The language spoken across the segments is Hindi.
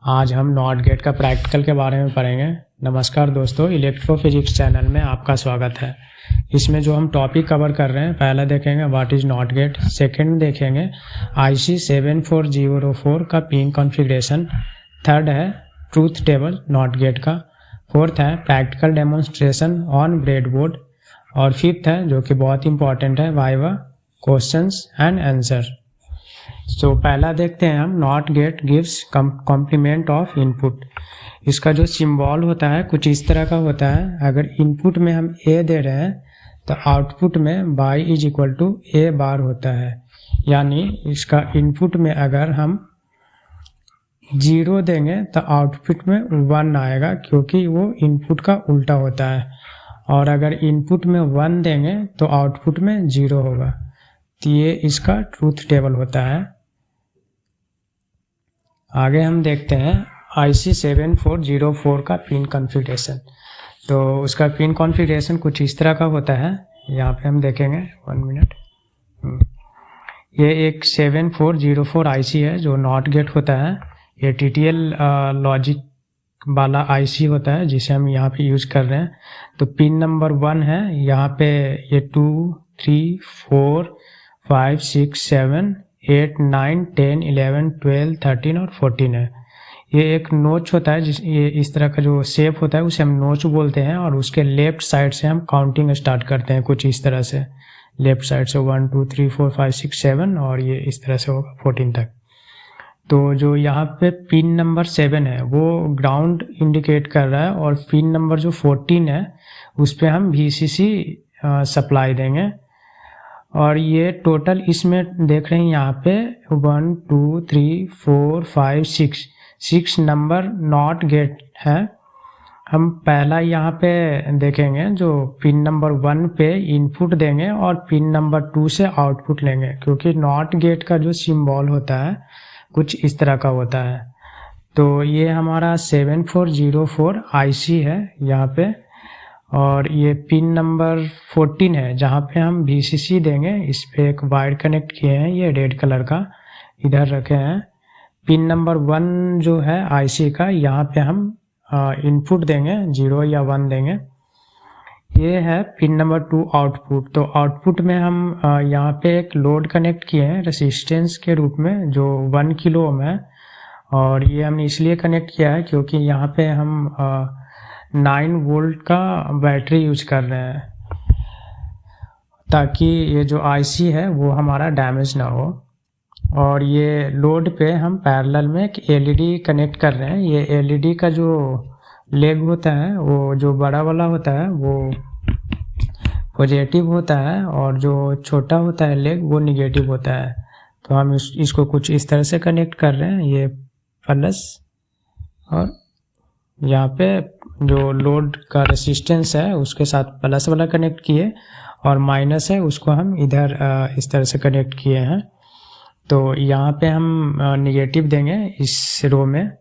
आज हम नॉट गेट का प्रैक्टिकल के बारे में पढ़ेंगे। नमस्कार दोस्तों, इलेक्ट्रोफिजिक्स चैनल में आपका स्वागत है। इसमें जो हम टॉपिक कवर कर रहे हैं, पहला देखेंगे what is not gate, second देखेंगे IC 7404 का पिन कॉन्फ़िगरेशन, थर्ड है ट्रूथ टेबल नॉट गेट का, फोर्थ है प्रैक्टिकल डेमोन्स्ट्रेशन ऑन ब्रेडबोर्ड, और फिफ्थ है जो कि बहुत इंपॉर्टेंट है वाइवा क्वेश्चंस एंड आंसर। तो पहला देखते हैं हम, not gate gives complement of input. इसका जो सिंबल होता है कुछ इस तरह का होता है। अगर इनपुट में हम A दे रहे हैं तो आउटपुट में y is equal to A bar होता है। यानी इसका इनपुट में अगर हम 0 देंगे तो आउटपुट में 1 आएगा, क्योंकि वो इनपुट का उल्टा होता है। और अगर इनपुट में 1 देंगे तो आउटपुट में 0 होगा। तो ये इसका ट्रूथ टेबल होता है। आगे हम देखते हैं IC 7404 का पिन कॉन्फ़िगरेशन। तो उसका पिन कॉन्फ़िगरेशन कुछ इस तरह का होता है। यहाँ पे हम देखेंगे 1 मिनट। ये एक 7404 IC है जो नॉट गेट होता है। ये TTL लॉजिक वाला IC होता है जिसे हम यहाँ पे यूज़ कर रहे हैं। तो पिन नंबर 1 है, यहाँ पे ये 2, 3, 4, 5, 6, 7, 8, 9, 10, 11, 12, 13 और 14 है। ये एक नोच होता है, ये इस तरह का जो शेप होता है उसे हम नोच बोलते हैं। और उसके लेफ्ट साइड से हम काउंटिंग स्टार्ट करते हैं कुछ इस तरह से। लेफ्ट साइड से 1, 2, 3, 4, 5, 6, 7 और ये इस तरह से होगा 14 तक। तो जो यहाँ पे पिन नंबर 7 है वो ग्राउंड इंडिकेट कर रहा है, और पिन नंबर जो 14 है उस पर हम VCC सप्लाई देंगे। और ये टोटल इसमें देख रहे हैं यहाँ पे 1, 2, 3, 4, 5, 6 नंबर नॉट गेट है। हम पहला यहाँ पे देखेंगे जो पिन नंबर 1 पे इनपुट देंगे और पिन नंबर 2 से आउटपुट लेंगे, क्योंकि नॉट गेट का जो सिंबल होता है कुछ इस तरह का होता है। तो ये हमारा 7404 IC है यहाँ पे, और ये पिन नंबर 14 है जहाँ पे हम VCC देंगे। इस पे एक वायर कनेक्ट किए हैं, ये रेड कलर का इधर रखे हैं। पिन नंबर 1 जो है IC का, यहाँ पे हम इनपुट देंगे 0 या 1 देंगे। ये है पिन नंबर 2 आउटपुट। तो आउटपुट में हम यहाँ पे एक लोड कनेक्ट किए हैं रेसिस्टेंस के रूप में जो 1 किलो ओम है। और ये हमने इसलिए कनेक्ट किया है क्योंकि यहाँ पे हम 9 वोल्ट का बैटरी यूज कर रहे हैं, ताकि ये जो IC है वो हमारा डैमेज ना हो। और ये लोड पे हम पैरेलल में एक LED कनेक्ट कर रहे हैं। ये LED का जो लेग होता है वो जो बड़ा वाला होता है वो पॉजिटिव होता है, और जो छोटा होता है लेग वो निगेटिव होता है। तो हम इसको कुछ इस तरह से कनेक्ट कर रहे हैं, ये प्लस, और यहाँ पे जो लोड का रेसिस्टेंस है उसके साथ प्लस वाला कनेक्ट किए, और माइनस है उसको हम इधर इस तरह से कनेक्ट किए हैं। तो यहाँ पे हम निगेटिव देंगे इस रो में,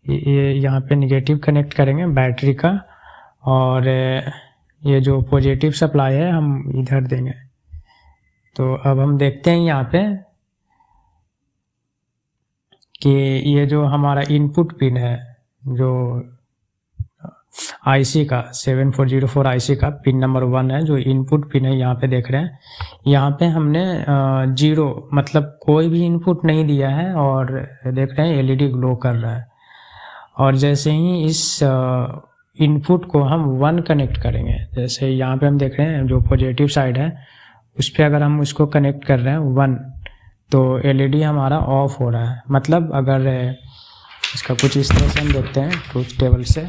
ये यहाँ पे निगेटिव कनेक्ट करेंगे बैटरी का, और ये जो पॉजिटिव सप्लाई है हम इधर देंगे। तो अब हम देखते हैं यहाँ पे कि ये जो हमारा इनपुट पिन है जो IC का 7404 IC का पिन नंबर 1 है, जो इनपुट पिन है यहाँ पे देख रहे हैं। यहाँ पे हमने 0 मतलब कोई भी इनपुट नहीं दिया है, और देख रहे हैं LED ग्लो कर रहा है। और जैसे ही इस इनपुट को हम 1 कनेक्ट करेंगे, जैसे यहाँ पे हम देख रहे हैं जो पॉजिटिव साइड है उस पर अगर हम उसको कनेक्ट कर रहे हैं 1, तो LED हमारा ऑफ हो रहा है। मतलब अगर इसका कुछ इस तरह से हम देखते हैं ट्रूथ टेबल से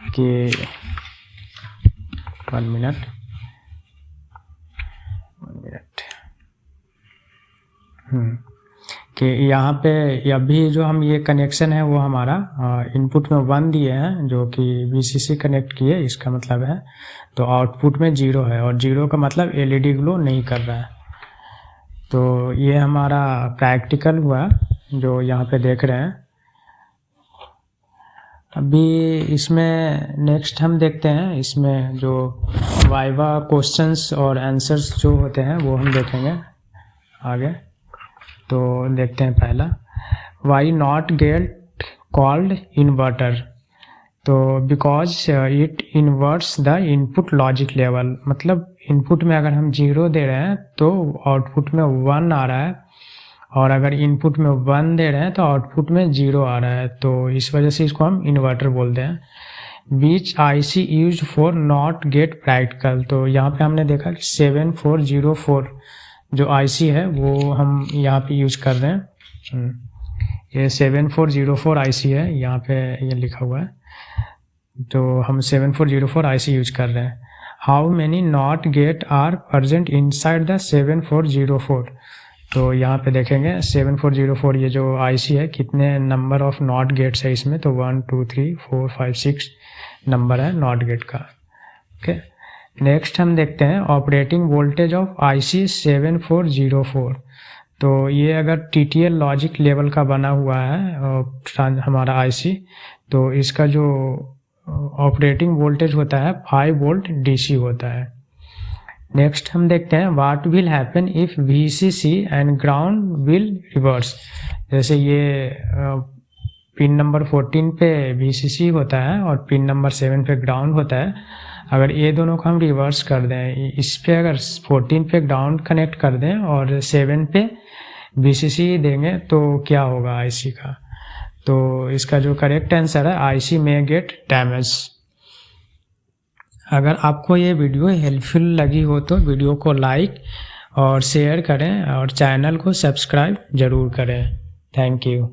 कि 1 मिनट कि यहाँ पे अभी जो हम ये कनेक्शन है वो हमारा इनपुट में 1 दिए हैं जो कि VCC कनेक्ट किए, इसका मतलब है। तो आउटपुट में 0 है, और 0 का मतलब LED ग्लो नहीं कर रहा है। तो ये हमारा प्रैक्टिकल हुआ जो यहाँ पे देख रहे हैं। अभी इसमें नेक्स्ट हम देखते हैं, इसमें जो वाइवा क्वेश्चंस और आंसर्स जो होते हैं वो हम देखेंगे आगे। तो देखते हैं पहला, why NOT gate called inverter. तो because it inverts the input logic level, मतलब इनपुट में अगर हम 0 दे रहे हैं तो आउटपुट में 1 आ रहा है, और अगर इनपुट में 1 दे रहे हैं तो आउटपुट में 0 आ रहा है, तो इस वजह से इसको हम इन्वर्टर बोलते हैं। विच IC use for not gate practical, तो यहाँ पे हमने देखा कि 7404 जो IC है वो हम यहाँ पे यूज कर रहे हैं। ये 7404 IC है, यहाँ पे ये लिखा हुआ है, तो हम 7404 IC यूज कर रहे हैं। How many not gate are present inside the 7404, तो यहाँ पे देखेंगे 7404 ये जो IC है कितने नंबर ऑफ नॉट गेट्स है इसमें, तो 1 2 3 4 5 6 नंबर है नॉट गेट का। ओके, नेक्स्ट हम देखते हैं ऑपरेटिंग वोल्टेज ऑफ IC 7404। तो ये अगर TTL लॉजिक लेवल का बना हुआ है हमारा IC, तो इसका जो ऑपरेटिंग वोल्टेज होता है 5 वोल्ट DC होता है। नेक्स्ट हम देखते हैं what will happen if VCC and ground will reverse. जैसे ये पिन नंबर 14 पे VCC होता है और पिन नंबर 7 पे ग्राउंड होता है, अगर ये दोनों को हम रिवर्स कर दें, इस पे अगर 14 पे ग्राउंड कनेक्ट कर दें और 7 पे VCC देंगे तो क्या होगा IC का। तो इसका जो करेक्ट आंसर है IC मे गेट डैमेज। अगर आपको ये वीडियो हेल्पफुल लगी हो तो वीडियो को लाइक और शेयर करें और चैनल को सब्सक्राइब ज़रूर करें। Thank you.